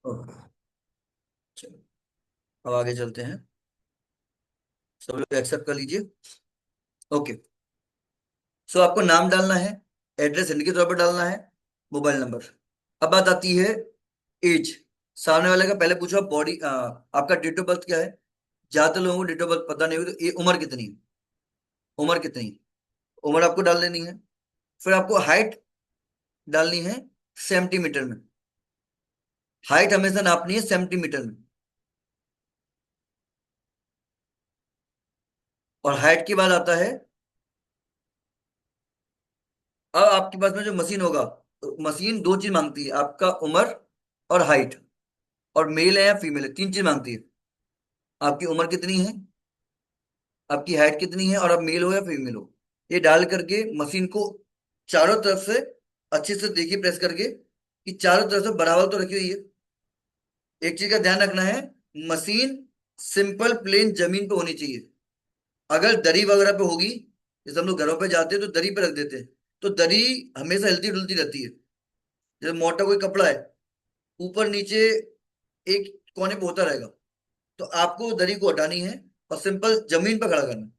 Okay, चलो अब आगे चलते हैं। सब लोग एक्सेप्ट कर लीजिए। ओके। सो आपको नाम डालना है, एड्रेस हिंदी के तौर पर डालना है, मोबाइल नंबर। अब बात आती है एज। सामने वाले का पहले पूछो बॉडी, आपका डेट ऑफ बर्थ क्या है। ज्यादातर लोगों को डेट ऑफ बर्थ पता नहीं होगी, तो ये उम्र कितनी है, उम्र कितनी है, उम्र आपको डाल देनी है। फिर आपको हाइट डालनी है सेंटीमीटर में। हाइट हमेशा नापनी है सेंटीमीटर में। और हाइट के बाद आता है, अब आपके पास में जो मशीन होगा, तो मशीन दो चीज मांगती है, आपका उम्र और हाइट। और मेल है या फीमेल है, तीन चीज मांगती है। आपकी उम्र कितनी है, आपकी हाइट कितनी है, और आप मेल हो या फीमेल हो। ये डाल करके मशीन को चारों तरफ से अच्छे से देखिए, प्रेस करके कि चारों तरफ से बराबर तो रखी हुई है। एक चीज का ध्यान रखना है, मशीन सिंपल प्लेन जमीन पे होनी चाहिए। अगर दरी वगैरह पे होगी, जैसे हम लोग घरों पे जाते हैं तो दरी पे रख देते हैं, तो दरी हमेशा हिलती डुलती रहती है। जैसे मोटा कोई कपड़ा है, ऊपर नीचे एक कोने पे होता रहेगा, तो आपको दरी को हटानी है और सिंपल जमीन पर खड़ा करना है।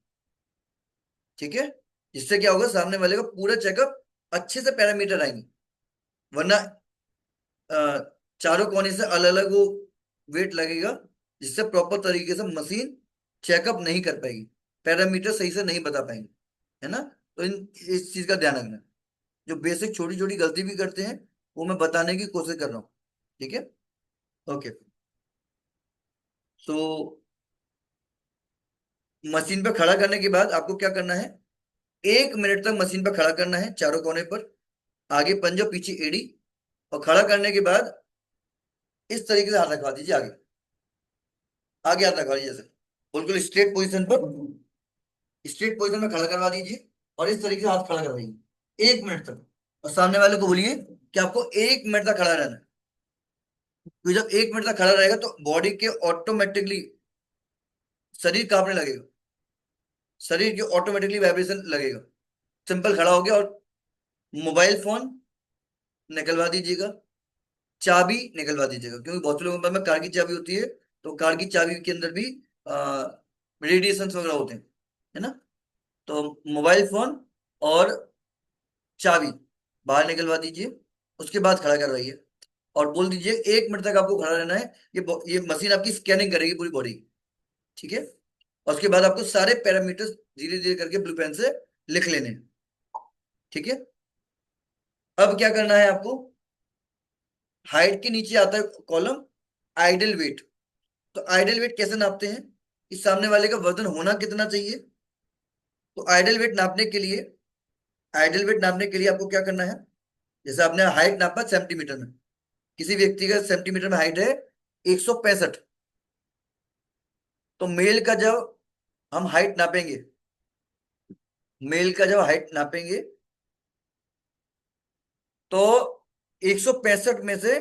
ठीक है। इससे क्या होगा, सामने वाले का पूरा चेकअप अच्छे से पैरामीटर आएंगे। वरना अ, चारों कोने से अलग अलग वो वेट लगेगा, जिससे प्रॉपर तरीके से मशीन चेकअप नहीं कर पाएगी, पैरामीटर सही से नहीं बता पाएंगे। है ना। तो इस चीज का ध्यान रखना। जो बेसिक छोटी छोटी गलती भी करते हैं, वो मैं बताने की कोशिश कर रहा हूँ। ठीक है। ओके। तो मशीन पे खड़ा करने के बाद आपको क्या करना है, 1 मिनट तक मशीन पे खड़ा करना है चारों कोने पर। आगे पंजो पीछे एड़ी। और खड़ा करने के बाद इस तरीके से हाथ रखवा दीजिए आगे। आगे हाथ रखवा दीजिए जैसे, बिल्कुल स्ट्रेट पोजीशन पर, स्ट्रेट पोजीशन में खड़ा करवा दीजिए। और इस तरीके से हाथ खड़ा करवाइए 1 मिनट तक। और सामने वाले को बोलिए कि आपको 1 मिनट तक खड़ा रहना है। तो जब 1 मिनट तक खड़ा रहेगा तो बॉडी के ऑटोमेटिकली शरीर कांपने लगेगा, शरीर की ऑटोमेटिकली वाइब्रेशन लगेगा। सिंपल खड़ा हो गया। और मोबाइल फोन निकलवा दीजिएगा, चाबी निकलवा दीजिएगा, क्योंकि बहुत से लोगों के पास में कार की चाबी होती है, तो कार की चाबी के अंदर भी रेडिएशन वगैरह होते हैं। है ना। तो मोबाइल फोन और चाबी बाहर निकलवा दीजिए। उसके बाद खड़ा करवाइए और बोल दीजिए 1 मिनट तक आपको खड़ा रहना है। ये मशीन आपकी स्कैनिंग करेगी पूरी बॉडी। ठीक है। और उसके बाद आपको सारे पैरामीटर्स धीरे धीरे करके ब्लू पेन से लिख लेने हैं। ठीक है। अब क्या करना है आपको, हाइट के नीचे आता है कॉलम आइडल वेट। तो आइडल वेट कैसे नापते हैं, कि सामने वाले का वजन होना कितना चाहिए। तो आइडल वेट नापने के लिए आपको क्या करना है, जैसे आपने हाइट नापा सेंटीमीटर में, किसी व्यक्ति का सेंटीमीटर में हाइट है 165। तो हम हाइट नापेंगे मेल का जब हाइट नापेंगे, तो 165 में से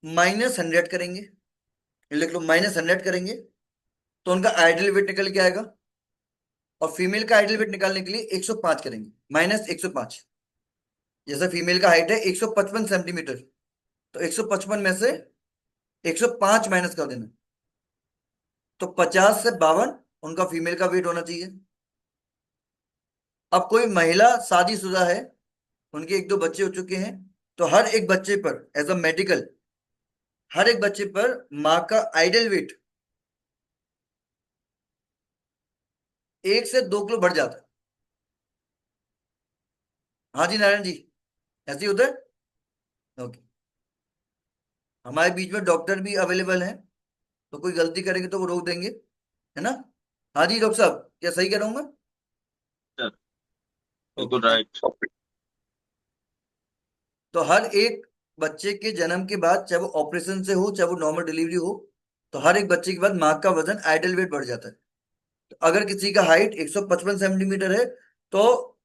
-100 करेंगे। लिख लो, -100 करेंगे, तो उनका आइडल वेट निकल के आएगा। और फीमेल का आइडल वेट निकालने के लिए 105 करेंगे, -105। जैसे फीमेल का हाइट है 155 सेंटीमीटर, तो 155 में से 105 माइनस कर देना। तो 50 से 52 उनका फीमेल का वेट होना चाहिए। अब कोई महिला शादीशुदा है, उनके एक दो बच्चे हो चुके हैं, तो हर एक बच्चे पर माँ का आइडल वेट 1 से 2 किलो बढ़ जाता है। हाँ जी नारायण जी, ऐसे ही होता है। ओके। हमारे बीच में डॉक्टर भी अवेलेबल हैं, तो कोई गलती करेंगे तो वो रोक देंगे। है ना। हाँ जी डॉक्टर साहब, क्या सही कह रहा हूँ मैं। सर, ओके बिल्कुल थैंक। राइट। तो हर एक बच्चे के जन्म के बाद, चाहे वो ऑपरेशन से हो चाहे वो नॉर्मल डिलीवरी हो, तो हर एक बच्चे के बाद माँ का वजन आइडल वेट बढ़ जाता है। तो अगर किसी का हाइट 155 सेंटीमीटर है, तो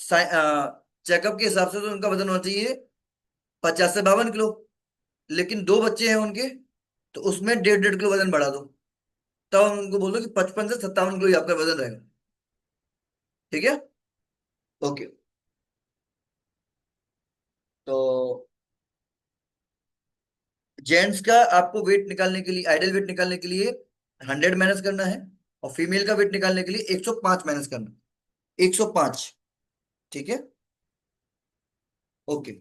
चेकअप के हिसाब से तो उनका वजन होना चाहिए 50 से 52 किलो। लेकिन दो बच्चे हैं उनके, तो उसमें 1.5 1.5 किलो वजन बढ़ा दो। तब हम उनको बोल दो कि 55 से 57 किलो ही आपका वजन रहेगा। ठीक है। ओके। तो जेंट्स का आपको वेट निकालने के लिए, आइडल वेट निकालने के लिए 100 माइनस करना है, और फीमेल का वेट निकालने के लिए 105 माइनस करना है, 105। ठीक है, ओके।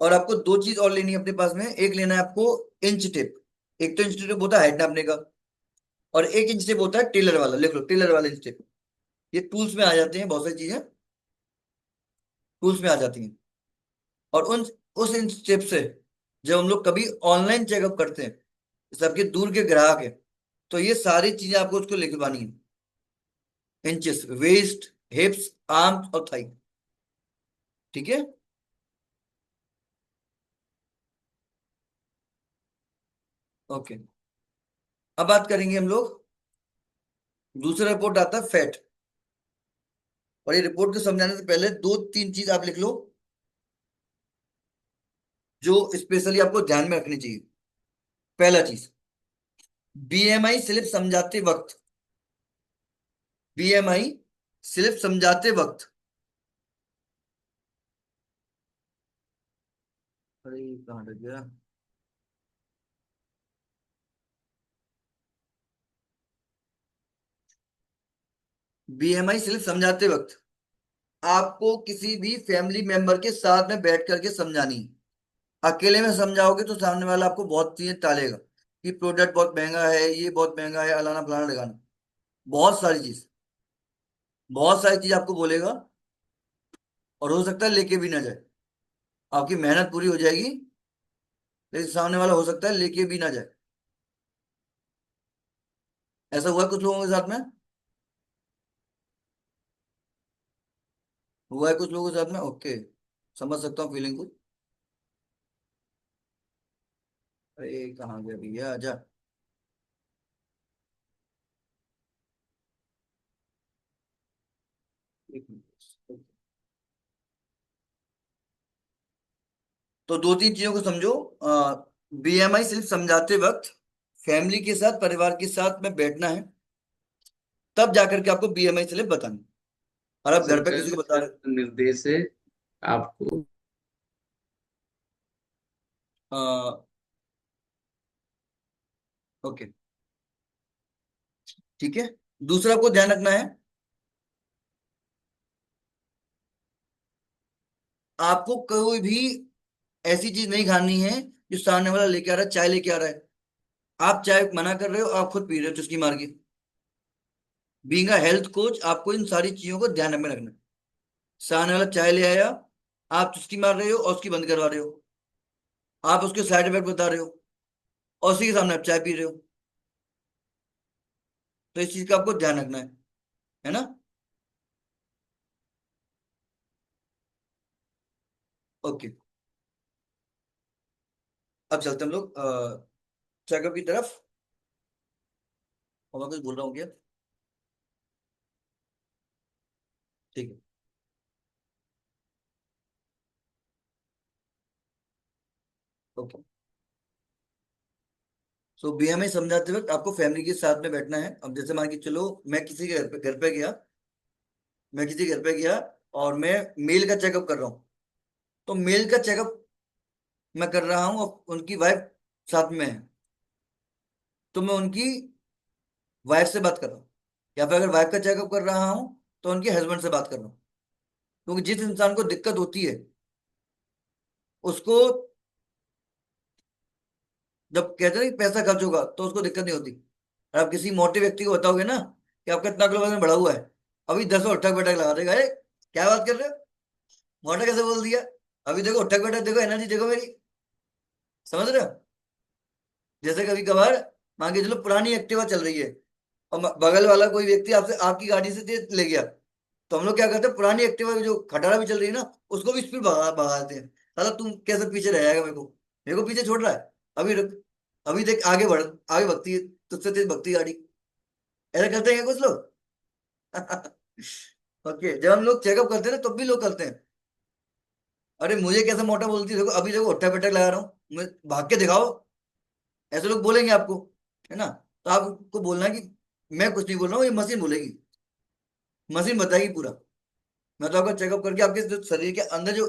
और आपको दो चीज और लेनी है अपने पास में, एक लेना है आपको इंच टेप। एक तो इंच टेप होता है हाइट नापने का, और एक इंच टेप होता है टेलर वाला, लिख लो टेलर वाला इंच टेप। ये टूल्स में आ जाते हैं, बहुत सारी चीजें टूल्स में आ जाती हैं। और उन उस इंच टेप से जब हम लोग कभी ऑनलाइन चेकअप करते हैं, सबके दूर के ग्राहक है, तो ये सारी चीजें आपको उसको लिखवानी है। इंचेस, वेस्ट, हिप्स, आर्म्स और थाई। ठीक है, ओके। अब बात करेंगे हम लोग, दूसरा रिपोर्ट आता है फैट। और ये रिपोर्ट को समझाने से पहले दो तीन चीज आप लिख लो, जो स्पेशली आपको ध्यान में रखनी चाहिए। पहला चीज, बीएमआई स्लिप समझाते वक्त, बीएमआई स्लिप समझाते वक्त, अरे कहाँ लग गया, बीएमआई स्लिप समझाते वक्त आपको किसी भी फैमिली मेंबर के साथ में बैठ करके समझानी है। अकेले में समझाओगे तो सामने वाला आपको बहुत चीजें टालेगा, कि प्रोडक्ट बहुत महंगा है, ये बहुत महंगा है, अलाना फलाना लगाना, बहुत सारी चीज, बहुत सारी चीज आपको बोलेगा। और हो सकता है लेके भी ना जाए, आपकी मेहनत पूरी हो जाएगी, लेकिन सामने वाला हो सकता है लेके भी ना जाए। ऐसा हुआ है कुछ लोगों के साथ में, हुआ है कुछ लोगों के साथ में, ओके। समझ सकता हूँ फीलिंग को। अरे कहाँ गया भैया, आजा। एक मिनट। तो दो तीन चीजों को समझो। बीएमआई सिर्फ समझाते वक्त फैमिली के साथ, परिवार के साथ में बैठना है, तब जाकर के आपको बीएमआई स्लिप बतानी। और आप घर पे सरकार किसी को बता का रहे निर्देश है आपको। हो, ओके, ठीक है। दूसरा आपको ध्यान रखना है, आपको कोई भी ऐसी चीज नहीं खानी है जो सामने वाला लेके आ रहा है, चाय लेके आ रहा है, आप चाय मना कर रहे हो, आप खुद पी रहे हो चुस्की मार के। बीइंग अ हेल्थ कोच आपको इन सारी चीजों को ध्यान में रखना है। सामने वाला चाय ले आया, आप चुस्की मार रहे हो और उसकी बंद करवा रहे हो, आप उसके साइड इफेक्ट बता रहे हो, और उसी के सामने आप चाय पी रहे हो। तो इस चीज का आपको ध्यान रखना है ना। ओके, अब चलते हम लोग चेकअप की तरफ। और मैं कुछ बोल रहा हूँ क्या, ठीक है, ओके। सो बीएमआई समझाते वक्त आपको फैमिली के साथ में बैठना है। अब जैसे मान के चलो, मैं किसी के घर पे गया, मैं किसी के घर पे गया, और मैं मेल का चेकअप कर रहा हूँ। तो मेल का चेकअप मैं कर रहा हूँ और उनकी वाइफ साथ में है, तो मैं उनकी वाइफ से बात कर रहा हूँ। या फिर अगर वाइफ का चेकअप कर रहा हूँ तो उनके हस्बैंड से बात कर रहा हूँ। क्योंकि जिस इंसान को दिक्कत होती है, उसको जब कहते हैं कि पैसा खर्च होगा तो उसको दिक्कत नहीं होती। और आप किसी मोटे व्यक्ति को बताओगे ना कि आपका इतना किलो वजन बढ़ा हुआ है, अभी 10 उठक बैठक लगा देगा, "ए, क्या बात कर रहे हो, मोटा कैसे बोल दिया, अभी देखो उठक बैठक देखो, एनर्जी देखो मेरी"। समझ रहे हो। जैसे कभी कभार मान के चलो पुरानी एक्टिवा चल रही है, और बगल वाला कोई व्यक्ति आपसे आपकी गाड़ी से तेज ले गया, तो हम लोग क्या करते हैं, पुरानी एक्टिवा जो खटारा भी चल रही है ना, उसको भी स्पीड भगा देते हैं। साला तुम कैसे पीछे रह जाएगा, मेरे को पीछे छोड़ रहा है, अभी रुक, अभी देख आगे बढ़, आगे भगती है, तुझसे तेज भगती गाड़ी। ऐसा करते हैं क्या कुछ लोग। ओके, जब हम लोग चेकअप करते हैं ना तब भी लोग करते हैं, अरे मुझे कैसे मोटा बोलती है, देखो अभी देखो उठा बैठक लगा रहा हूँ, मैं भाग के दिखाओ। ऐसे लोग बोलेंगे आपको, है ना। तो आपको बोलना है कि मैं कुछ नहीं बोल रहा हूँ, ये मशीन बोलेगी, मशीन बताएगी पूरा। मैं तो आपका चेकअप करके आपके जो शरीर के अंदर जो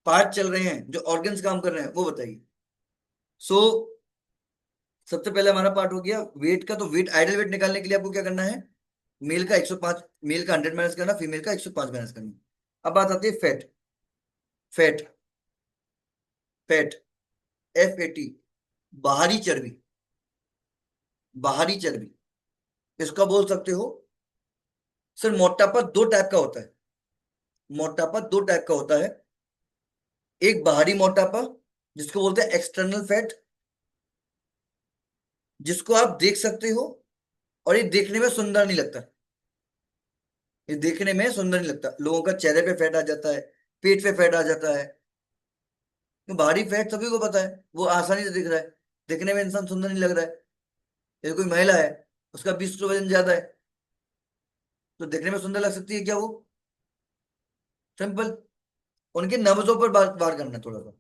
पार्ट चल रहे हैं, जो ऑर्गन्स काम कर रहे हैं, वो बताइए। सो सबसे पहले हमारा पार्ट हो गया वेट का। तो वेट, आइडल वेट निकालने के लिए आपको क्या करना है, मेल का 105, मेल का 100 माइनस करना, फीमेल का 105 माइनस करना। अब बात आती है फैट। फैट, फैट, FAT, बाहरी चर्बी। बाहरी चर्बी, इसका बोल सकते हो सर, मोटापा दो टाइप का होता है। मोटापा दो टाइप का होता है। एक बाहरी मोटापा, जिसको बोलते हैं एक्सटर्नल फैट, जिसको आप देख सकते हो और ये देखने में सुंदर नहीं लगता। ये देखने में सुंदर नहीं लगता, लोगों का चेहरे पे फैट आ जाता है, पेट पे फैट आ जाता है। तो बाहरी फैट सभी को पता है, वो आसानी से दिख रहा है, देखने में इंसान सुंदर नहीं लग रहा है। यदि कोई महिला है, उसका 20 किलो वजन ज्यादा है, तो देखने में सुंदर लग सकती है क्या वो? सिंपल। उनके नब्जों पर बार बार करना थोड़ा सा।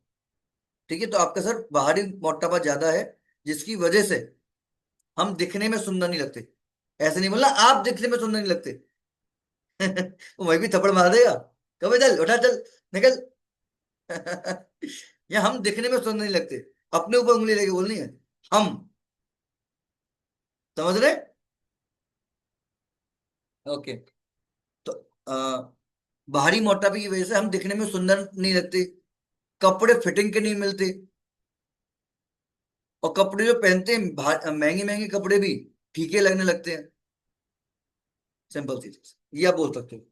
ठीक है, तो आपका सर बाहरी मोटापा ज्यादा है, जिसकी वजह से हम दिखने में सुंदर नहीं लगते। ऐसे नहीं बोलना आप दिखने में सुंदर नहीं लगते। वो वही भी थप्पड़ मार देगा, कभी चल उठा चल निकल। या हम दिखने में सुंदर नहीं लगते, अपने ऊपर उंगली लेके बोलनी है हम। समझ रहे? ओके। तो बाहरी मोटापे की वजह से हम दिखने में सुंदर नहीं लगते, कपड़े फिटिंग के नहीं मिलते, और कपड़े जो पहनते हैं महंगे महंगे कपड़े भी फीके लगने लगते हैं। सिंपल सी चीज ये आप बोल सकते हो।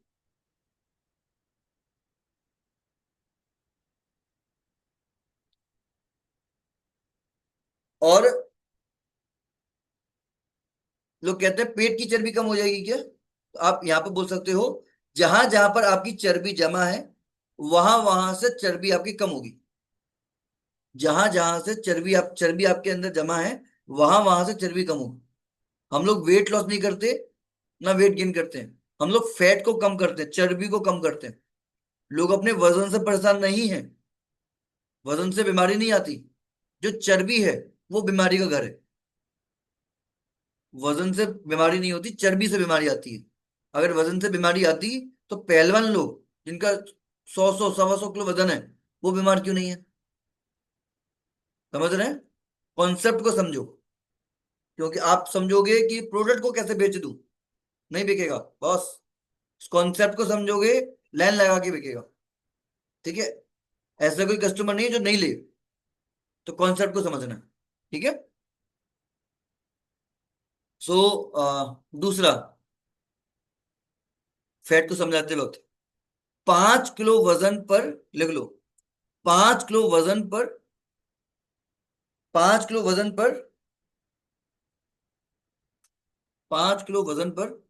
और लोग कहते हैं पेट की चर्बी कम हो जाएगी क्या, तो आप यहाँ पे बोल सकते हो जहां जहां पर आपकी चर्बी जमा है, वहां वहां से चर्बी आपकी कम होगी। जहां जहां से चर्बी आपके अंदर जमा है, वहां वहां से चर्बी कम होगी। हम लोग वेट लॉस नहीं करते, ना वेट गेन करते हैं। हम लोग फैट को कम करते हैं, चर्बी को कम करते हैं। लोग अपने वजन से परेशान नहीं है, वजन से बीमारी नहीं आती। जो चर्बी है वो बीमारी का घर है। वजन से बीमारी नहीं होती, चर्बी से बीमारी आती है। अगर वजन से बीमारी आती तो पहलवान लोग, जिनका 100 100 125 किलो वजन है, वो बीमार क्यों नहीं है? समझ रहे हैं? कॉन्सेप्ट को समझो। क्योंकि आप समझोगे कि प्रोडक्ट को कैसे बेच दूं, नहीं बिकेगा बॉस। कॉन्सेप्ट को समझोगे, लाइन लगा के बिकेगा। ठीक है? ऐसा कोई कस्टमर नहीं है जो नहीं ले। तो कॉन्सेप्ट को समझना है। ठीक है? सो दूसरा, फैट को समझाते वक्त 5 किलो वजन पर, लिख लो, 5 किलो वजन पर, 5 किलो वजन पर, 5 किलो वजन पर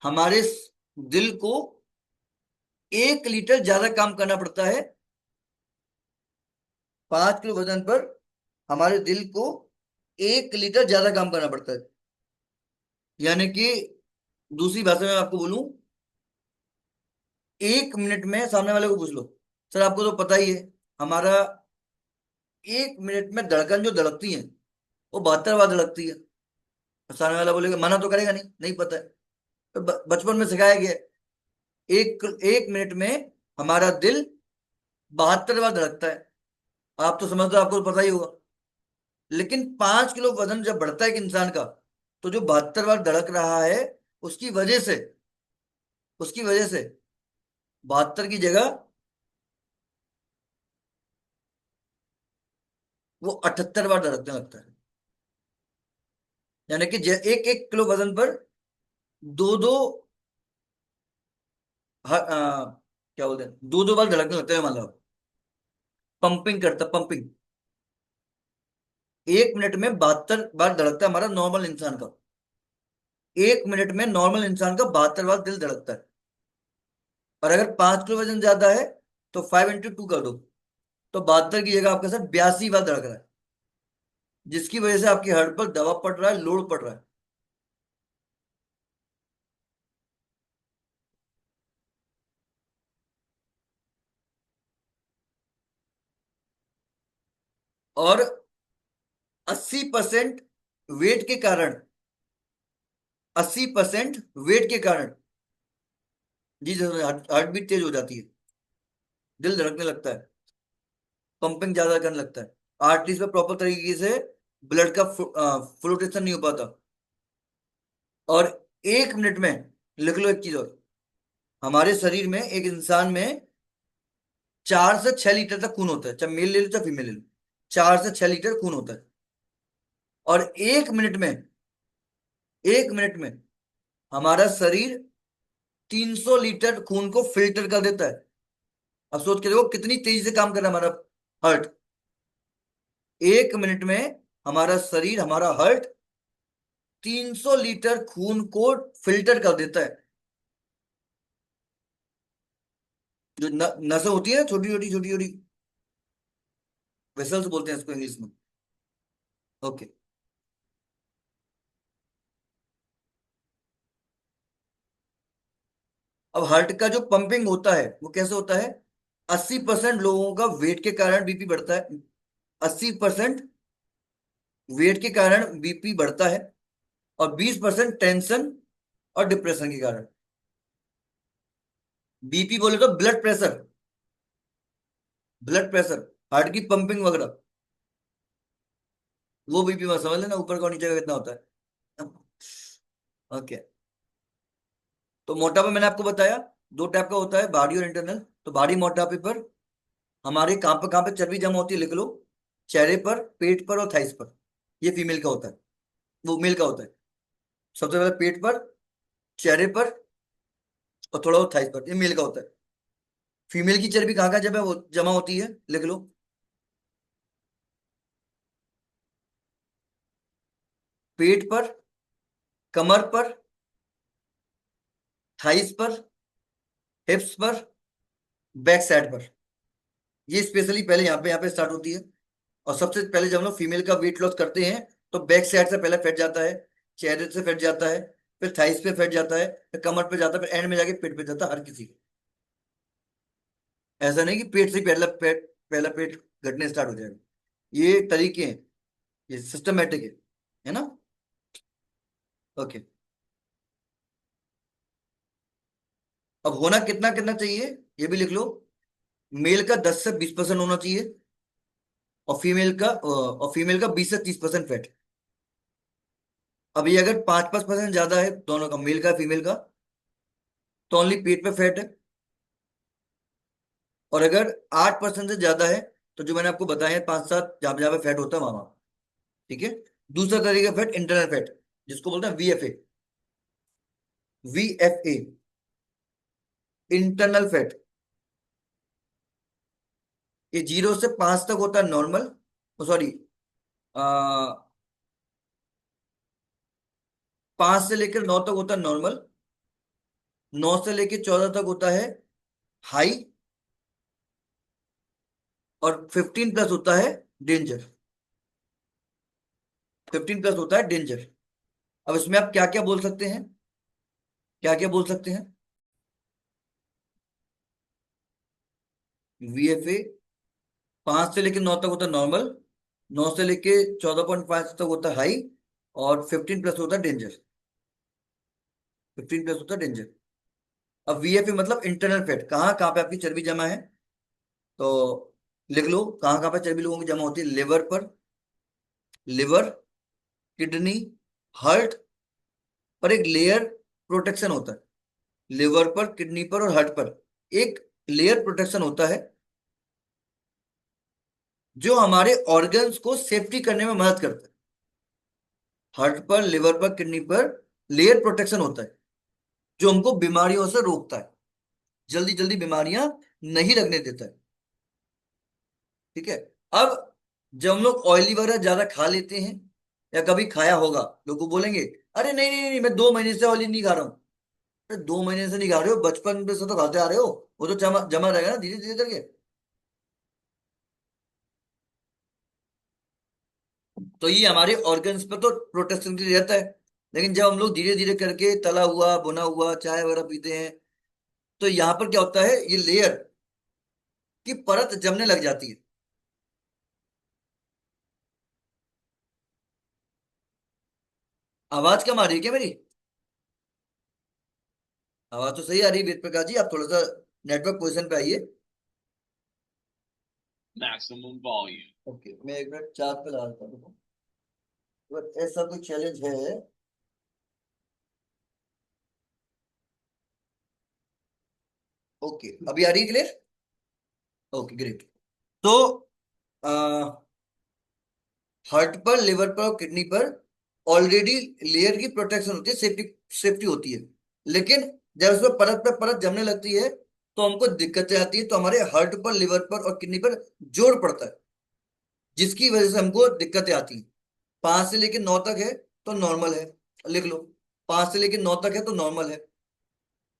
हमारे दिल को 1 लीटर ज्यादा काम करना पड़ता है। 5 किलो वजन पर हमारे दिल को 1 लीटर ज्यादा काम करना पड़ता है। यानी कि दूसरी भाषा में आपको बोलूं, 1 मिनट में, सामने वाले को पूछ लो, सर आपको तो पता ही है हमारा 1 मिनट में धड़कन जो धड़कती है वो 72 बार धड़कती है। सामने वाला बोलेगा, मना तो करेगा नहीं, नहीं पता है। तो बचपन में सिखाया गया है, एक एक मिनट में हमारा दिल 72 बार धड़कता है। आप तो समझते हो, आपको तो पता ही होगा। लेकिन 5 किलो वजन जब बढ़ता है एक इंसान का, तो जो 72 बार धड़क रहा है, उसकी वजह से, उसकी वजह से 72 की जगह वो 78 बार धड़कने लगता है। यानी कि एक एक किलो वजन पर दो दो क्या बोलते हैं, दो दो बार धड़कने लगता है, मतलब पंपिंग करता, पंपिंग। 1 मिनट में 72 बार धड़कता है हमारा नॉर्मल इंसान का। 1 मिनट में नॉर्मल इंसान का 72 बार दिल धड़कता है। और अगर 5 किलो वजन ज्यादा है, तो 5 × 2 कर दो, तो 72 की जगह आपका सर 82 बार धड़क रहा है, जिसकी वजह से आपकी हार्ट पर दबाव पड़ रहा है, लोड पड़ रहा है। और 80% वेट के कारण, 80% वेट के कारण जी, हार्ट बीट तेज हो जाती है, दिल धड़कने लगता है। पंपिंग ज्यादा करने लगता है, आर्टरीज पे प्रॉपर तरीके से ब्लड का फ्लोटेशन नहीं हो पाता। और 1 मिनट में, लिख लो एक चीज और, हमारे शरीर में, एक इंसान में 4 से 6 लीटर तक खून होता है, चाहे मेल ले लो चाहे फीमेल ले लो, 4 से 6 लीटर खून होता है। और 1 मिनट में हमारा शरीर 300 लीटर खून को फिल्टर कर देता है। अब सोच के देखो कितनी तेजी से काम कर रहा है हमारा हार्ट। 1 मिनट में हमारा शरीर, हमारा हार्ट 300 लीटर खून को फिल्टर कर देता है। जो नसें होती है ना, छोटी छोटी छोटी छोटी, वेसल्स बोलते हैं इसको इंग्लिश में। ओके। अब हार्ट का जो पंपिंग होता है वो कैसे होता है? 80% लोगों का वेट के कारण बीपी बढ़ता है। 80% वेट के कारण बीपी बढ़ता है, और 20% टेंशन और डिप्रेशन के कारण। बीपी बोले तो blood pressure, blood pressure, heart की पंपिंग वगैरह, वो बीपी में समझ लेना ऊपर का और नीचे का कितना होता है। ओके। तो मोटापा मैंने आपको बताया 2 टाइप का होता है, बाहरी और इंटरनल। तो बाहरी मोटापे पर हमारे कहाँ पे चर्बी जमा होती है, लिख लो। चेहरे पर, पेट पर और थाइस पर। ये फीमेल का होता है, वो मेल का होता है। सबसे पहले पेट पर, चेहरे पर, और थोड़ा बहुत थाइस पर, ये मेल का होता है। फीमेल की चर्बी कहाँ कहाँ जमा होती है, लिख लो। पेट पर, कमर पर, थाइस पर, हिप्स पर, बैक साइड पर। ये स्पेशली पहले यहाँ पे स्टार्ट होती है। और सबसे पहले जब हम लोग फीमेल का वेट लॉस करते हैं तो बैक साइड से पहले फैट जाता है, चेहरे से फैट जाता है, फिर थाइस पे फैट जाता है, फिर कमर पे जाता है, फिर एंड में जाके पेट पे जाता है हर किसी का। ऐसा नहीं कि पेट से ही पहला पेट घटने स्टार्ट हो जाएगा। ये तरीके हैं, ये सिस्टमेटिक है ना। ओके। अब होना कितना कितना चाहिए, ये भी लिख लो। मेल का 10 से 20% होना चाहिए, और फीमेल का 20 से 30% फैट। अब ये अगर 5-5% ज्यादा है दोनों का, मेल का फीमेल का, तो ओनली पेट पे फैट है। और अगर 8% से ज्यादा है, तो जो मैंने आपको बताया है 5-7, जहां जहां पे फैट होता है वहां। ठीक है। दूसरा तरीका फैट, इंटरनल फैट, जिसको बोलते हैं वीएफए। वीएफए, इंटरनल फैट। ये 0 से 5 तक होता है नॉर्मल, सॉरी, 5 से लेकर 9 तक होता है नॉर्मल, 9 से लेकर 14 तक होता है हाई, और 15+ होता है डेंजर। 15+ होता है डेंजर। अब इसमें आप क्या क्या बोल सकते हैं, क्या क्या बोल सकते हैं? वीएफए 5 से लेकर 9 तक होता है नॉर्मल, 9 से लेकर 14.5 तक होता है हाई, और 15+ होता है डेंजर। 15+ होता है डेंजर। अब वीएफए मतलब इंटरनल फैट, कहाँ कहाँ पे आपकी चर्बी जमा है, तो लिख लो। कहाँ कहाँ पे चर्बी लोगों की जमा होती है? लिवर पर, लिवर, किडनी, हार्ट पर एक लेयर प्रोटेक्शन होता है। लिवर पर, किडनी पर और हार्ट पर एक लेयर प्रोटेक्शन होता है, जो हमारे ऑर्गन्स को सेफ्टी करने में मदद करता है। हार्ट पर, लिवर पर, किडनी पर लेयर प्रोटेक्शन होता है, जो हमको बीमारियों से रोकता है, जल्दी जल्दी बीमारियां नहीं लगने देता है। ठीक है। अब जब हम लोग ऑयली वगैरह ज्यादा खा लेते हैं, या कभी खाया होगा, लोग को बोलेंगे अरे नहीं नहीं नहीं, मैं 2 महीने से ऑयली नहीं खा रहा हूँ। अरे 2 महीने से नहीं खा रहे हो, बचपन में से तो खाते आ रहे हो, वो तो जमा जमा रहेगा ना धीरे धीरे करके। तो ये हमारे ऑर्गन्स पे तो प्रोटेक्शन के लिए रहता है। लेकिन जब हम लोग धीरे धीरे करके तला हुआ, भुना हुआ चाय वगैरह पीते हैं, तो यहाँ पर क्या होता है, ये लेयर की परत जमने लग जाती है। आवाज कम आ रही है क्या मेरी? आवाज तो सही आ रही है वेद प्रकाश जी, आप थोड़ा सा नेटवर्क पोजिशन पे आइए। maximum volume. ओके, मैं एक मिनट चार्ट पे डालता हूँ। अगर ऐसा कोई चैलेंज है, ओके अभी आ रही है क्लियर? Okay great. तो हार्ट पर, लिवर पर और किडनी पर ऑलरेडी लेयर की प्रोटेक्शन होती है, सेफ्टी सेफ्टी होती है। लेकिन जब उसमें परत पे परत जमने लगती है तो हमको दिक्कतें आती है, तो हमारे हार्ट पर, लिवर पर और किडनी पर जोर पड़ता है, जिसकी वजह से हमको दिक्कतें आती हैं। 5 से लेकर 9 तक है तो नॉर्मल है, लिख लो। 5 से लेकर 9 तक है तो नॉर्मल है।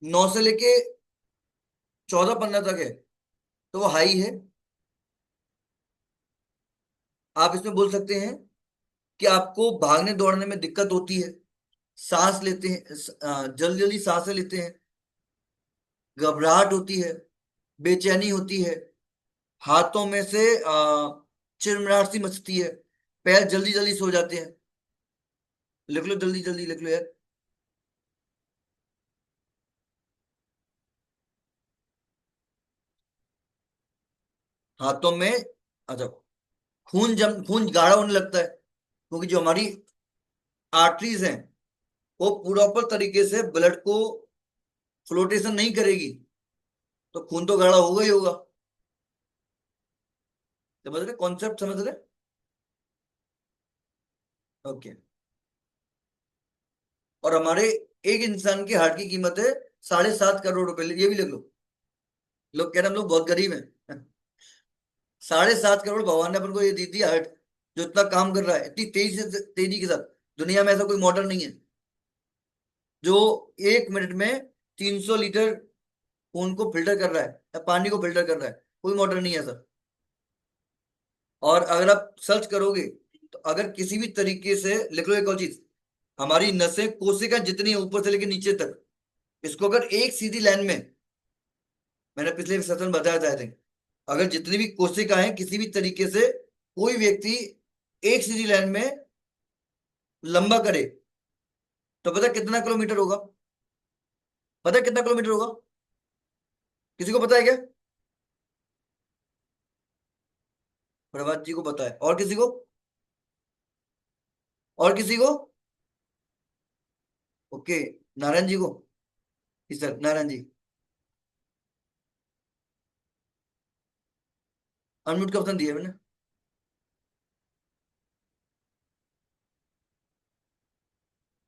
9 से लेके 14-15 तक है तो वो हाई है। आप इसमें बोल सकते हैं कि आपको भागने दौड़ने में दिक्कत होती है, सांस लेते हैं, जल्दी जल्दी सांसें लेते हैं, घबराहट होती है, बेचैनी होती है, हाथों में से चिरमिराहट सी मचती है, पैर जल्दी जल्दी सो जाते हैं। लिख लो, जल्दी जल्दी लिख लो यार। हाथों में, अच्छा, खून गाढ़ा होने लगता है, क्योंकि जो हमारी आर्टरीज हैं वो प्रॉपर तरीके से ब्लड को फ्लोटेशन नहीं करेगी, तो खून तो गाढ़ा होगा ही होगा। समझ रहे कॉन्सेप्ट, समझ रहे? ओके। और हमारे एक इंसान के हार्ट की कीमत है 7.5 करोड़ रुपए, ये भी लिख लो। लोग कह रहे हैं हम लोग बहुत गरीब हैं। 7.5 करोड़ भगवान ने अपन को ये दी थी हार्ट, जो इतना काम कर रहा है इतनी तेजी के साथ। दुनिया में ऐसा कोई मॉडल नहीं है जो 1 मिनट में 300 लीटर खून को फिल्टर कर रहा है या पानी को फिल्टर कर रहा है। कोई मॉडल नहीं है सर। और अगर आप सर्च करोगे तो अगर किसी भी तरीके से, लिख लो एक और चीज, हमारी नसें, कोशिका जितनी है ऊपर से लेकर नीचे तक, इसको अगर एक सीधी लाइन में, मैंने पिछले सेशन में बताया था आई थिंक, अगर जितनी भी कोशिकाएं किसी भी तरीके से कोई व्यक्ति एक सीधी लाइन में लंबा करे, तो पता है कितना किलोमीटर होगा? पता है कितना किलोमीटर होगा? किसी को पता है क्या? प्रभात जी को पता है, और किसी को? और किसी को? ओके, नारायण जी को। जी सर, नारायण जी अनम्यूट का ऑप्शन दिया है मैंने।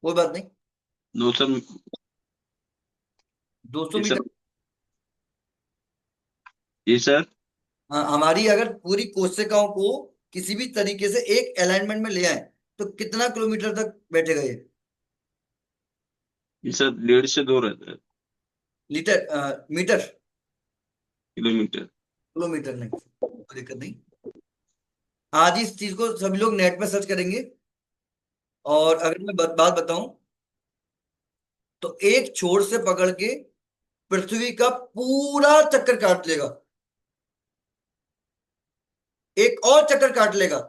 कोई बात नहीं। No sir. 200 जी सर. मीटर जी सर. हाँ, हमारी अगर पूरी कोशिकाओं को किसी भी तरीके से एक अलाइनमेंट में ले आए तो कितना किलोमीटर तक बैठेगा ये? जी सर, 1.5 से 2 रहता है. Litre, metre, kilometre. किलोमीटर नहीं, कोई दिक्कत नहीं। आज इस चीज को सभी लोग नेट पे सर्च करेंगे। और अगर मैं बात बताऊं तो एक छोर से पकड़ के पृथ्वी का पूरा चक्कर काट लेगा, एक और चक्कर काट लेगा,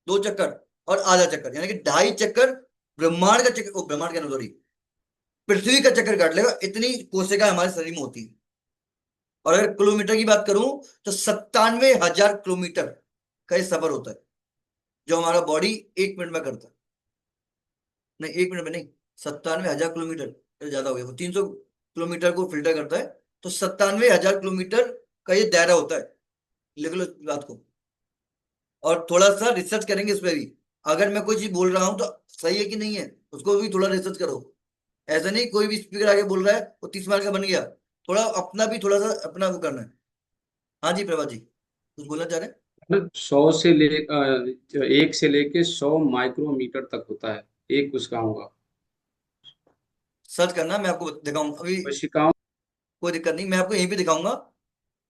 2 चक्कर और आधा चक्कर, यानी कि 2.5 चक्कर ब्रह्मांड का चक्कर, ब्रह्मांड का सॉरी, पृथ्वी का चक्कर काट लेगा। इतनी कोशिका हमारे शरीर में होती है। और अगर किलोमीटर की बात करूं तो 97,000 किलोमीटर का ये सफर होता है, जो हमारा बॉडी 1 मिनट में करता है। नहीं, 1 मिनट में नहीं, 97,000 किलोमीटर, तो ज्यादा हो गया, वो 300 किलोमीटर को फिल्टर करता है। तो 97,000 किलोमीटर का ये दायरा होता है। लिख लो इस बात को। और थोड़ा सा रिसर्च करेंगे इस पे भी। अगर मैं कोई चीज बोल रहा हूँ तो सही है कि नहीं है, उसको भी थोड़ा रिसर्च करो। ऐसा नहीं कोई भी स्पीकर आगे बोल रहा है वो 30 मार्क का बन गया। थोड़ा अपना भी, थोड़ा सा अपना वो करना है। हाँ जी प्रभा जी, कुछ बोलना चाह रहे हैं? मतलब 1 से लेके 100 माइक्रोमीटर तक होता है एक कोशिकाओं का। सर्च करना, मैं आपको दिखाऊंगा अभी। कोशिकाओं। कोई दिक्कत नहीं, मैं आपको यहीं पे दिखाऊंगा,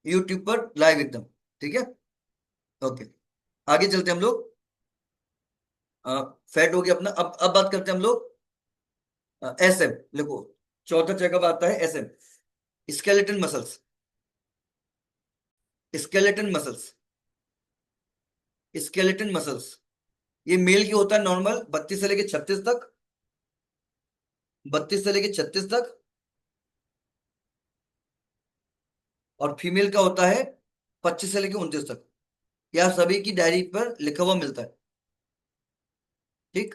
यूट्यूब पर लाइव एकदम। ठीक है, ओके। आगे चलते हैं हम लोग। फैट हो गया अपना। अब बात करते हैं हम लोग एस एम, देखो। चौथा चेकअप आता है S M, skeleton muscles. Skeleton muscles, skeleton muscles, ये मेल की होता है नॉर्मल 32 से लेके 36 तक। 32 से लेके 36 तक। और फीमेल का होता है 25 से लेके 29 तक। या सभी की डायरी पर लिखा हुआ मिलता है। ठीक।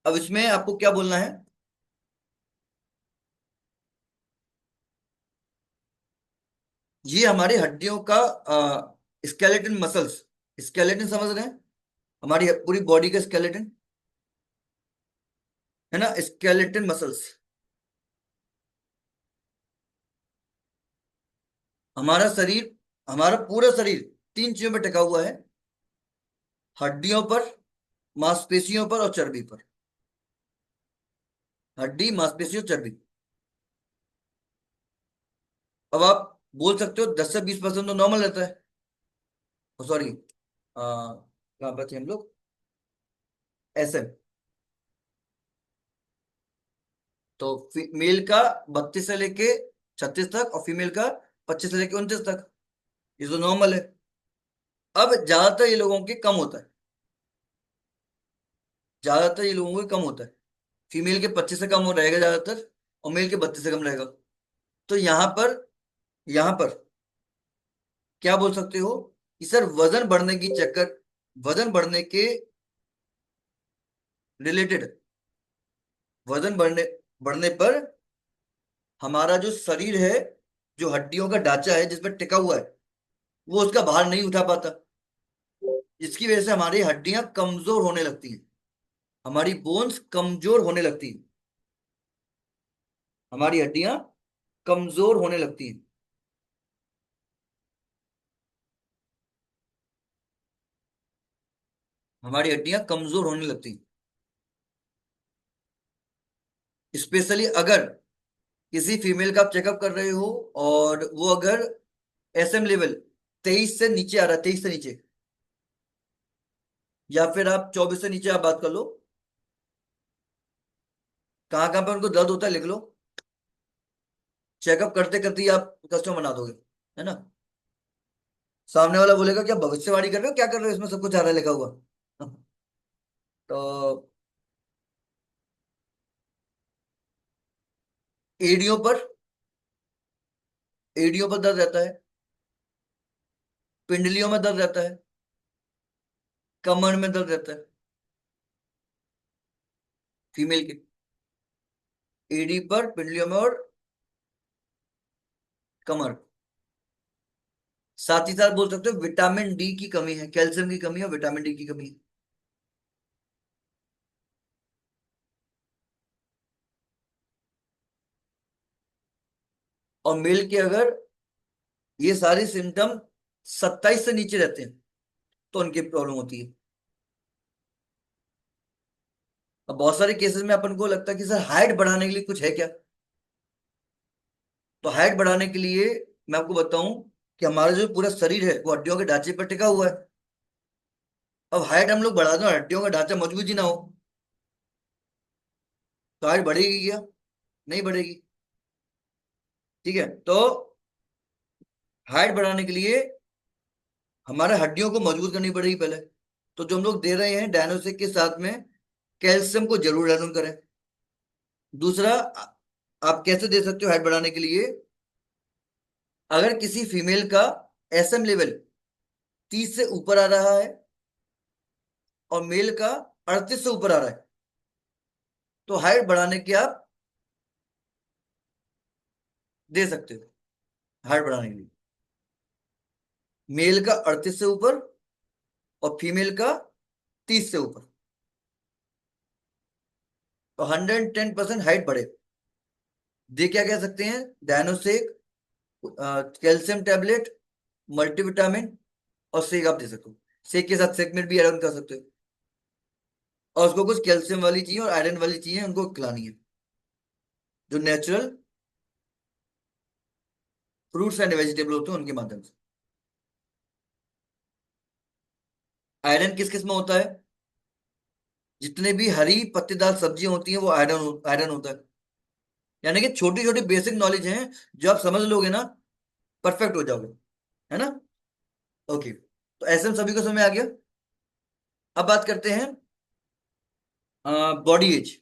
अब इसमें आपको क्या बोलना है, ये हमारी हड्डियों का स्केलेटन मसल्स, स्केलेटन समझ रहे हैं, हमारी पूरी बॉडी का स्केलेटन है ना, स्केलेटन मसल्स। हमारा शरीर, हमारा पूरा शरीर तीन चीजों पर टिका हुआ है, हड्डियों पर, मांसपेशियों पर और चर्बी पर। हड्डी, मांसपेशी और चर्बी। अब आप बोल सकते हो 10 से 20% तो नॉर्मल रहता है, सॉरी, कहाँ पर थे हम लोग, एसएम। तो मेल का 32 से लेके 36 तक और फीमेल का 25 से लेके 29 तक, ये तो नॉर्मल है। अब ज्यादातर ये लोगों के कम होता है, ज्यादातर ये लोगों के कम होता है। फीमेल के 25 से कम हो रहेगा ज्यादातर, और मेल के 32 से कम रहेगा। तो यहाँ पर क्या बोल सकते हो कि सर वजन बढ़ने की चक्कर, वजन बढ़ने के रिलेटेड, वजन बढ़ने बढ़ने पर हमारा जो शरीर है, जो हड्डियों का ढांचा है जिस पर टिका हुआ है, वो उसका भार नहीं उठा पाता, जिसकी वजह से हमारी हड्डियां कमजोर होने लगती हैं, हमारी बोन्स कमजोर होने लगती हैं, हमारी हड्डियां कमजोर होने लगती हैं, हमारी हड्डियां कमजोर होने लगती हैं। स्पेशली अगर किसी फीमेल का आप चेकअप कर रहे हो और वो अगर एसएम लेवल 23 से नीचे आ रहा है, 23 से नीचे, या फिर आप 24 से नीचे आप बात कर लो, कहाँ कहाँ पे उनको दर्द होता है लिख लो, चेकअप करते करते ही आप कस्टमर बना दोगे, है ना। सामने वाला बोलेगा क्या भविष्यवाणी कर रहे हो, क्या कर रहे हो, इसमें सब कुछ आ रहा है लिखा हुआ। तो एड़ियों पर, एड़ियों पर दर्द रहता है, पिंडलियों में दर्द रहता है, कमर में दर्द रहता है, फीमेल के एड़ी पर, पिंडलियों में और कमर। साथ ही साथ बोल सकते हो विटामिन डी की कमी है, कैल्शियम की कमी है, विटामिन डी की कमी है। और मेल के अगर ये सारे सिम्टम 27 से नीचे रहते हैं तो उनकी प्रॉब्लम होती है। अब बहुत सारे केसेस में अपन को लगता है कि सर हाइट बढ़ाने के लिए कुछ है क्या, तो हाइट बढ़ाने के लिए मैं आपको बताऊं कि हमारा जो पूरा शरीर है वो हड्डियों के ढांचे पर टिका हुआ है। अब हाइट हम लोग बढ़ा दो, हड्डियों का ढांचा मजबूत ही ना हो, तो हाइट बढ़ेगी क्या, नहीं बढ़ेगी। ठीक है, तो हाइट बढ़ाने के लिए हमारे हड्डियों को मजबूत करनी पड़ेगी पहले। तो जो हम लोग दे रहे हैं डायनोसिक के साथ में, कैल्शियम को जरूर ऐड ऑन करें। दूसरा, आप कैसे दे सकते हो हाइट बढ़ाने के लिए, अगर किसी फीमेल का एसएम लेवल 30 से ऊपर आ रहा है और मेल का 38 से ऊपर आ रहा है, तो हाइट बढ़ाने के आप दे सकते हो, हाइट बढ़ाने के लिए मेल का 38 से ऊपर और फीमेल का 30 से ऊपर, तो 110% हाइट बढ़े। दे क्या कह सकते हैं, डायनोसेक, कैल्शियम टैबलेट, मल्टीविटामिन और सेक आप दे सकते हो। सेक के साथ सेगमेंट भी ऐड ऑन कर सकते हो, और उसको कुछ कैल्शियम वाली चीजें और आयरन वाली चीजें उनको खिलानी है, जो नेचुरल फ्रूट्स एंड वेजिटेबल होते हैं उनके माध्यम से। आयरन किस किस में होता है, जितने भी हरी पत्तेदार सब्जियां होती हैं वो आयरन आयरन होता है। यानी कि छोटी छोटी बेसिक नॉलेज है, जो आप समझ लोगे ना, परफेक्ट हो जाओगे, है ना। ओके, तो ऐसे हम सभी को समझ में आ गया। अब बात करते हैं बॉडी एज।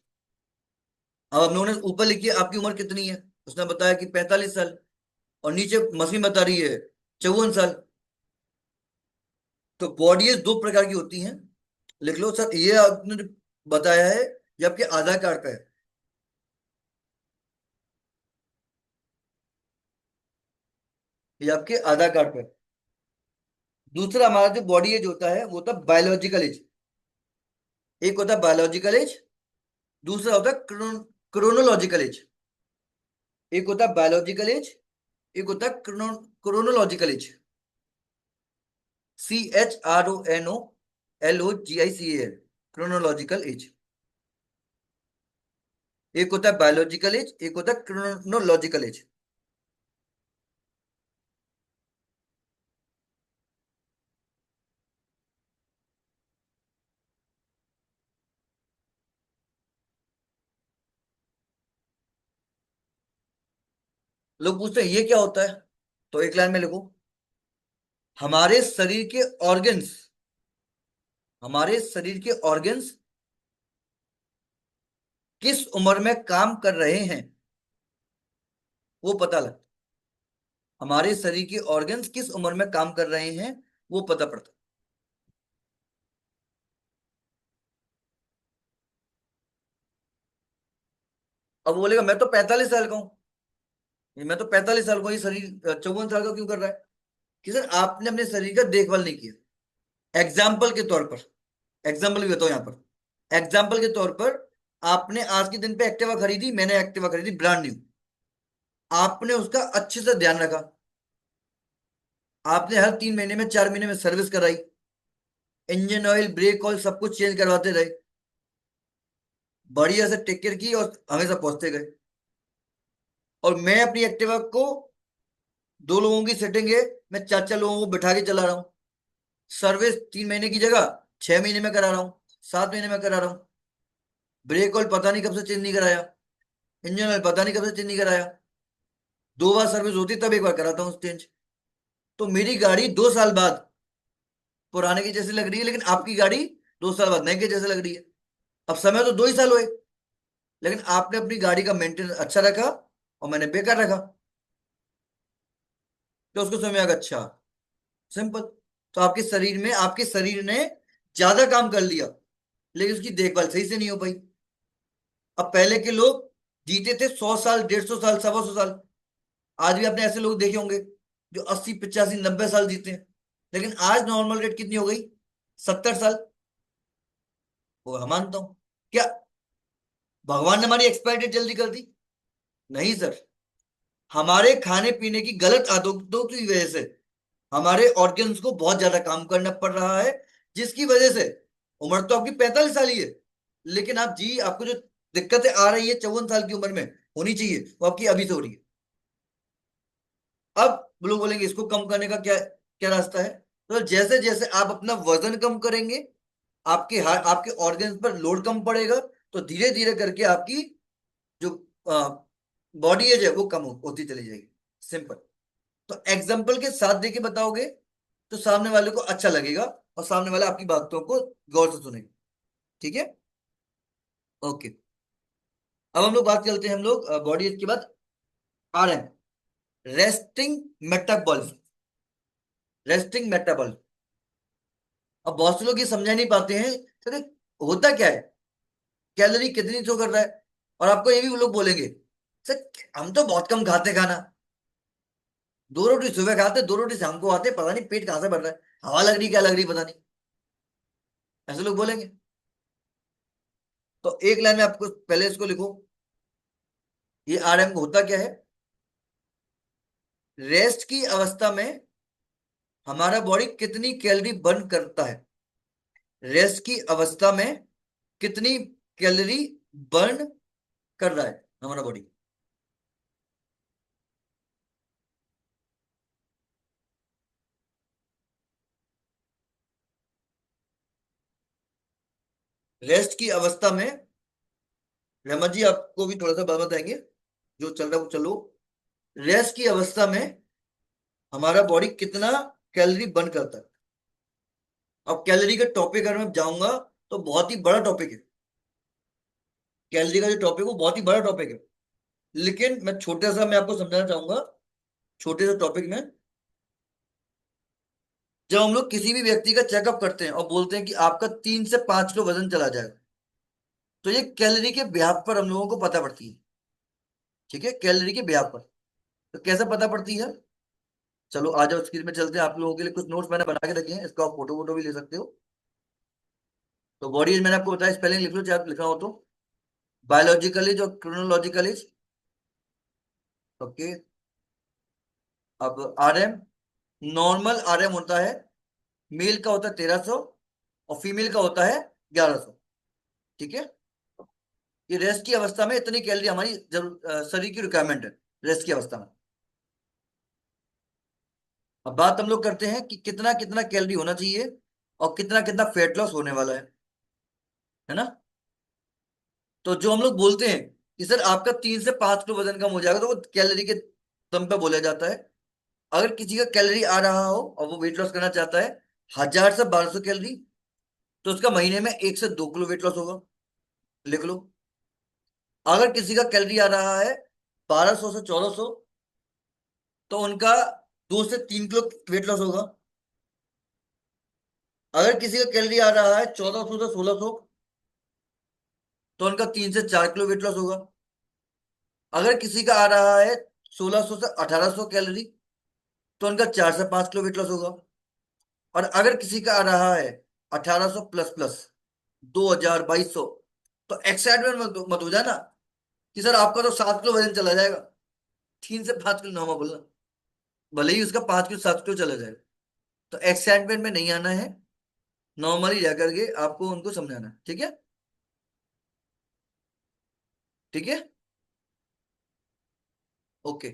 अब हम लोगों ने ऊपर लिखी है आपकी उम्र कितनी है, उसने बताया कि 45 साल, और नीचे मशीन बता रही है 54 साल। तो बॉडीज दो प्रकार की होती हैं, लिख लो सर। ये आपने जो बताया है ये आपके आधार कार्ड पे है, ये आपके आधार कार्ड पे है। दूसरा हमारा जो बॉडी एज होता है वो होता है बायोलॉजिकल एज। एक होता है बायोलॉजिकल एज, दूसरा होता है क्रोनोलॉजिकल एज। एक होता है बायोलॉजिकल एज, एक होता है chronological age. CHRONOLOGICAL, chronological age. एक होता है बायोलॉजिकल एज, एक होता है क्रोनोलॉजिकल एज। लोग पूछते हैं ये क्या होता है, तो एक लाइन में लिखो, हमारे शरीर के ऑर्गन्स, हमारे शरीर के ऑर्गन्स किस उम्र में काम कर रहे हैं वो पता लगता। हमारे शरीर के ऑर्गन्स किस उम्र में काम कर रहे हैं वो पता पड़ता। अब वो बोलेगा मैं तो 45 साल का हूं, ये मैं तो 45 साल का हूं, ये शरीर 54 साल का क्यों कर रहा है? कि सर आपने अपने शरीर का देखभाल नहीं किया। एग्जाम्पल के तौर पर, एग्जाम्पल भी बताओ यहाँ पर, एग्जाम्पल के तौर पर, आपने आज के दिन पे एक्टिवा खरीदी, मैंने एक्टिवा खरीदी ब्रांड न्यू, आपने उसका अच्छे से ध्यान रखा, आपने हर 3 महीने में 4 महीने में सर्विस कराई, इंजन ऑयल ब्रेक ऑयल सब कुछ चेंज करवाते रहे, बढ़िया से टेक केयर की और हमेशा पहुंचते गए। और मैं अपनी एक्टिवा को, 2 लोगों की सेटिंग है, मैं 4 4 लोगों को बिठा के चला रहा हूँ, सर्विस 3 महीने की जगह 6 महीने में करा रहा हूँ, 7 महीने में करा रहा हूँ, ब्रेक ऑयल पता नहीं कब से चेंज नहीं कराया, इंजन ऑयल पता नहीं कब से चेंज नहीं कराया, 2 बार सर्विस होती तब एक बार कराता हूँ चेंज। तो मेरी गाड़ी 2 साल बाद पुराने की जैसी लग रही है, लेकिन आपकी गाड़ी 2 साल बाद नए के जैसे लग रही है। अब समय तो 2 ही साल हुए, लेकिन आपने अपनी गाड़ी का मेंटेनेंस अच्छा रखा और मैंने बेकार रखा, तो उसको समय आएगा अच्छा, सिंपल। तो आपके शरीर में, आपके शरीर ने ज्यादा काम कर लिया लेकिन उसकी देखभाल सही से नहीं हो पाई। अब पहले के लोग जीते थे 100 साल, 150 साल, 125 साल। आज भी आपने ऐसे लोग देखे होंगे जो 80 85 90 साल जीते हैं, लेकिन आज नॉर्मल रेट कितनी हो गई? 70 साल। वो मैं मानता हूं। क्या भगवान ने हमारी एक्सपायरी डेट जल्दी कर दी? नहीं सर, हमारे खाने पीने की गलत आदतों की वजह से हमारे ऑर्गन्स को बहुत ज्यादा काम करना पड़ रहा है, जिसकी वजह से उम्र तो आपकी 45 साल ही है, लेकिन आप जी, आपको जो दिक्कतें आ रही है 54 साल की उम्र में होनी चाहिए वो आपकी अभी से हो रही है। अब लोग बोलेंगे इसको कम करने का क्या क्या रास्ता है? तो जैसे जैसे आप अपना वजन कम करेंगे, आपके ऑर्गन्स पर लोड कम पड़ेगा, तो धीरे धीरे करके आपकी जो बॉडी एज है वो कम होती चली जाएगी, सिंपल। तो एग्जाम्पल के साथ देके बताओगे तो सामने वाले को अच्छा लगेगा और सामने वाला आपकी बातों को गौर से सुनेगा। ठीक है, ओके। अब हम लोग बात करते हैं, हम लोग बॉडी एज के बाद RM, resting metabolism. Resting metabolism, अब बहुत से लोग ये समझा नहीं पाते हैं सर ये होता क्या है, कैलोरी कितनी शो कर रहा है। और आपको ये भी वो लोग बोलेंगे सर हम तो बहुत कम खाते खाना, 2 रोटी सुबह खाते, 2 रोटी शाम को आते, पता नहीं पेट कहाँ से बढ़ रहा है, हवा लग रही क्या लग रही पता नहीं, ऐसे लोग बोलेंगे। तो एक लाइन में आपको पहले इसको लिखो, ये RM होता क्या है? रेस्ट की अवस्था में हमारा बॉडी कितनी कैलोरी बर्न करता है, रेस्ट की अवस्था में कितनी कैलोरी बर्न कर रहा है हमारा बॉडी। रेस्ट की अवस्था में, रहमत जी आपको भी थोड़ा सा बात बताएंगे, जो चल रहा है वो चलो। रेस्ट की अवस्था में हमारा बॉडी कितना कैलोरी बर्न करता है। अब कैलोरी का टॉपिक अगर मैं जाऊंगा तो बहुत ही बड़ा टॉपिक है, कैलोरी का जो टॉपिक है वो बहुत ही बड़ा टॉपिक है, लेकिन मैं छोटा सा मैं आपको समझाना चाहूंगा, छोटे से टॉपिक में। जब हम लोग किसी भी व्यक्ति का चेकअप करते हैं और बोलते हैं कि आपका 3 से 5 किलो वजन चला जाएगा, तो ये कैलोरी के ब्याह पर हम लोगों को पता पड़ती है। ठीक है, कैलोरी के ब्याह पर। तो कैसे पता पड़ती है? चलो आ जाओ, स्क्रीन में चलते हैं। आप लोगों के लिए कुछ नोट्स मैंने बना के रखे हैं, इसका आप फोटो वोटो भी ले सकते हो। तो बॉडी एज मैंने आपको बताया, स्पेलिंग लिख लो चाहे आप लिखना हो तो। बायोलॉजिकल एज और क्रोनोलॉजिकल एज। ओके। अब आरएम, नॉर्मल आरएम होता है, मेल का होता है 1300 और फीमेल का होता है 1100। ठीक है, ये रेस्ट की अवस्था में इतनी कैलोरी हमारी शरीर की रिक्वायरमेंट है, रेस्ट की अवस्था में। अब बात हम लोग करते हैं कि कितना कितना कैलोरी होना चाहिए और कितना कितना फैट लॉस होने वाला है ना। तो जो हम लोग बोलते हैं कि सर आपका 3 से 5 किलो वजन कम हो जाएगा, तो वो कैलोरी के दम पे बोला जाता है। अगर किसी का कैलोरी आ रहा हो और वो वेट लॉस करना चाहता है 1000 से 1200 कैलोरी, तो उसका महीने में 1 से 2 किलो वेट लॉस होगा। लिख लो। अगर किसी का कैलोरी आ रहा है 1200 से 1400, तो उनका 2 से 3 किलो वेट लॉस होगा। अगर किसी का कैलोरी आ रहा है 1400 से 1600, तो उनका 3 से 4 किलो वेट लॉस होगा। अगर किसी का आ रहा है 1600 से 1800 कैलोरी, तो उनका 4 से 5 किलो वेट लॉस होगा। और अगर किसी का आ रहा है 1800 प्लस प्लस 2000 2200, तो एक्साइटमेंट मत हो जाना कि सर आपका तो 7 किलो वजन चला जाएगा। 3 से 5 किलो नॉर्मल बोलना, भले ही उसका 5 किलो 7 किलो चला जाएगा। तो एक्साइटमेंट में नहीं आना है, नॉर्मली रह करके आपको उनको समझाना है। ठीक है, ठीक है, ओके।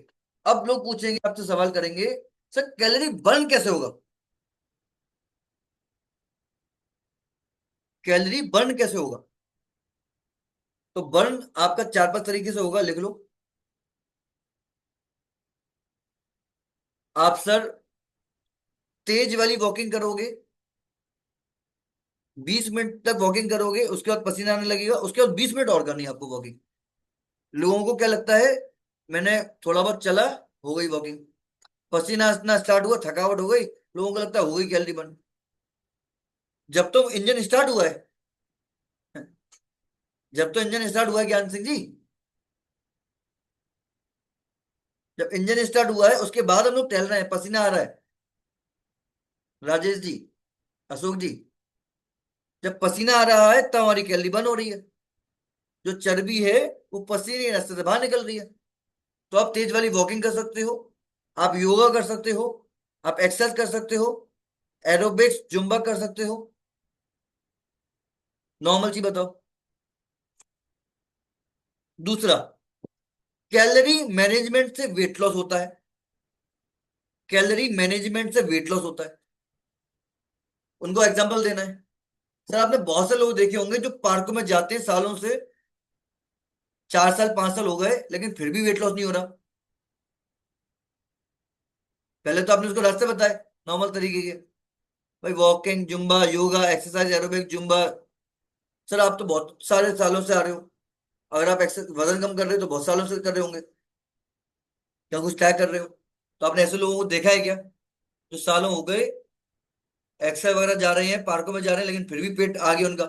अब लोग पूछेंगे, आपसे सवाल करेंगे, सर कैलोरी बर्न कैसे होगा? कैलोरी बर्न कैसे होगा? तो बर्न आपका 4 5 तरीके से होगा, लिख लो। आप सर तेज वाली वॉकिंग करोगे, 20 मिनट तक वॉकिंग करोगे, उसके बाद पसीना आने लगेगा, उसके बाद 20 मिनट और करनी है आपको वॉकिंग। लोगों को क्या लगता है, मैंने थोड़ा बहुत चला, हो गई वॉकिंग, पसीना आना स्टार्ट हुआ, थकावट हो गई, लोगों को लगता है हो गई कैलोरी बर्न। जब तो इंजन स्टार्ट हुआ है, जब तो इंजन स्टार्ट हुआ है ज्ञान सिंह जी, जब इंजन स्टार्ट हुआ है उसके बाद हम लोग टहल रहे हैं, पसीना आ रहा है, राजेश जी, अशोक जी, जब पसीना आ रहा है तब हमारी कैलोरी बर्न हो रही है। जो चर्बी है वो पसीने के रास्ते से बाहर निकल रही है। तो आप तेज वाली वॉकिंग कर सकते हो, आप योगा कर सकते हो, आप एक्सरसाइज कर सकते हो, एरोबिक्स जुम्बा कर सकते हो। नॉर्मल चीज बताओ। दूसरा, कैलोरी मैनेजमेंट से वेट लॉस होता है। कैलोरी मैनेजमेंट से वेट लॉस होता है। उनको एग्जांपल देना है। सर आपने बहुत से लोग देखे होंगे जो पार्कों में जाते हैं सालों से, 4 साल 5 साल हो गए लेकिन फिर भी वेट लॉस नहीं हो रहा। पहले तो आपने उसको रास्ते बताए नॉर्मल तरीके के, भाई walking Zumba yoga exercise aerobic Zumba. Sir आप तो बहुत सारे सालों से आ रहे हो, अगर आप वजन कम कर रहे हो तो बहुत सालों से कर रहे होंगे, क्या कुछ तय कर रहे हो? तो आपने ऐसे लोगों को देखा है क्या, जो सालों हो गए एक्सरसाइज वगैरह जा रहे हैं, पार्कों में जा रहे हैं, लेकिन फिर भी पेट आ गया उनका?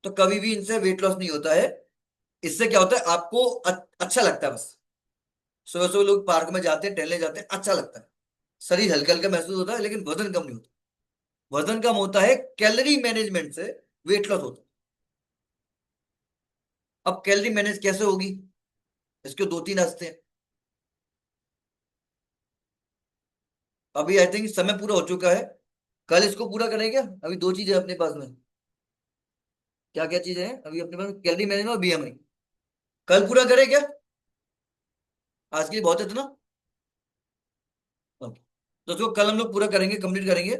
तो कभी भी इनसे वेट लॉस नहीं होता है। इससे क्या होता है, आपको अच्छा लगता है बस। सुबह सुबह लोग पार्क में जाते हैं, टहलने जाते हैं, अच्छा लगता है, शरीर हल्का हल्का महसूस होता है, लेकिन वजन कम नहीं होता। वजन कम होता है कैलोरी मैनेजमेंट से, वेट लॉस होता है। अब कैलोरी मैनेज कैसे होगी, इसके 2 3 रास्ते हैं। अभी आई थिंक समय पूरा हो चुका है, कल इसको पूरा करें क्या? अभी 2 चीजें अपने पास में, क्या क्या चीजें हैं अभी अपने पास, कैलोरी मैनेजमेंट और बीएमआई। कल पूरा करें क्या? आज के लिए बहुत है इतना। ओके। तो इसको कल हम लोग पूरा करेंगे, कंप्लीट करेंगे।